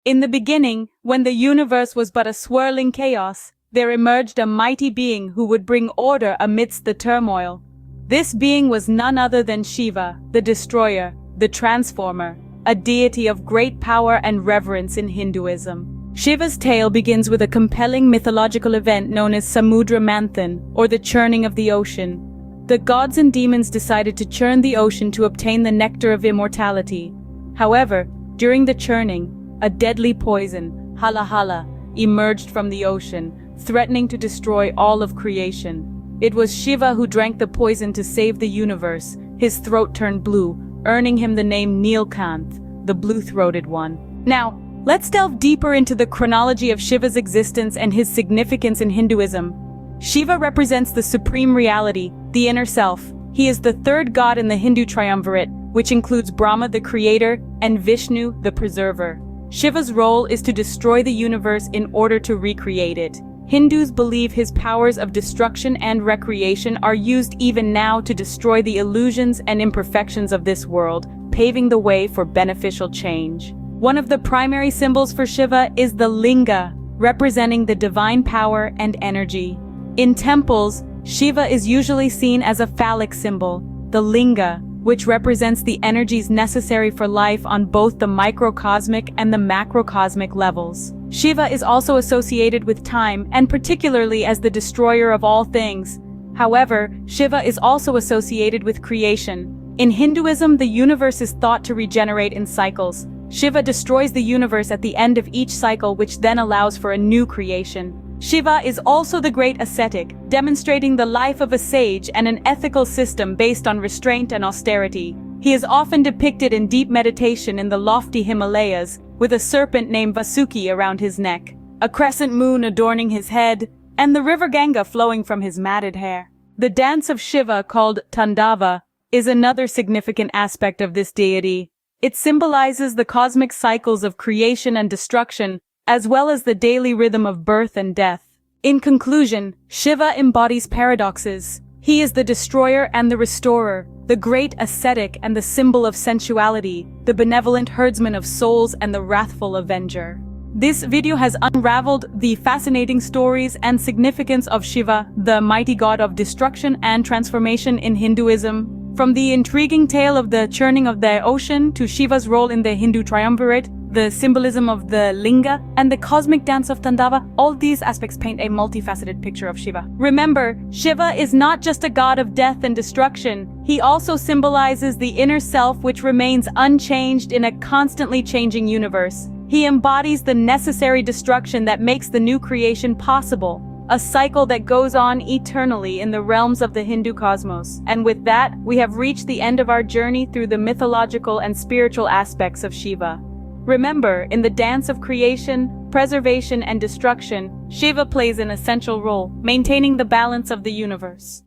In the beginning, when the universe was but a swirling chaos, there emerged a mighty being who would bring order amidst the turmoil. This being was none other than Shiva, the destroyer, the transformer, a deity of great power and reverence in Hinduism. Shiva's tale begins with a compelling mythological event known as Samudra Manthan, or the churning of the ocean. The gods and demons decided to churn the ocean to obtain the nectar of immortality. However, during the churning, a deadly poison, hala, emerged from the ocean, threatening to destroy all of creation. It was Shiva who drank the poison to save the universe. His throat turned blue, earning him the name Neelkanth, the blue-throated one. Now, let's delve deeper into the chronology of Shiva's existence and his significance in Hinduism. Shiva represents the supreme reality, the inner self. He is the third god in the Hindu triumvirate, which includes Brahma, the creator, and Vishnu, the preserver. Shiva's role is to destroy the universe in order to recreate it. Hindus believe his powers of destruction and recreation are used even now to destroy the illusions and imperfections of this world, paving the way for beneficial change. One of the primary symbols for Shiva is the linga, representing the divine power and energy. In temples, Shiva is usually seen as a phallic symbol, the linga, which represents the energies necessary for life on both the microcosmic and the macrocosmic levels. Shiva is also associated with time, and particularly as the destroyer of all things. However, Shiva is also associated with creation. In Hinduism, the universe is thought to regenerate in cycles. Shiva destroys the universe at the end of each cycle, which then allows for a new creation. Shiva is also the great ascetic, demonstrating the life of a sage and an ethical system based on restraint and austerity. He is often depicted in deep meditation in the lofty Himalayas, with a serpent named Vasuki around his neck, a crescent moon adorning his head, and the river Ganga flowing from his matted hair. The dance of Shiva, called Tandava, is another significant aspect of this deity. It symbolizes the cosmic cycles of creation and destruction, as well as the daily rhythm of birth and death. In conclusion, Shiva embodies paradoxes. He is the destroyer and the restorer, the great ascetic and the symbol of sensuality, the benevolent herdsman of souls and the wrathful avenger. This video has unraveled the fascinating stories and significance of Shiva, the mighty god of destruction and transformation in Hinduism. From the intriguing tale of the churning of the ocean to Shiva's role in the Hindu triumvirate, the symbolism of the linga, and the cosmic dance of Tandava, all these aspects paint a multifaceted picture of Shiva. Remember, Shiva is not just a god of death and destruction. He also symbolizes the inner self, which remains unchanged in a constantly changing universe. He embodies the necessary destruction that makes the new creation possible, a cycle that goes on eternally in the realms of the Hindu cosmos. And with that, we have reached the end of our journey through the mythological and spiritual aspects of Shiva. Remember, in the dance of creation, preservation, and destruction, Shiva plays an essential role, maintaining the balance of the universe.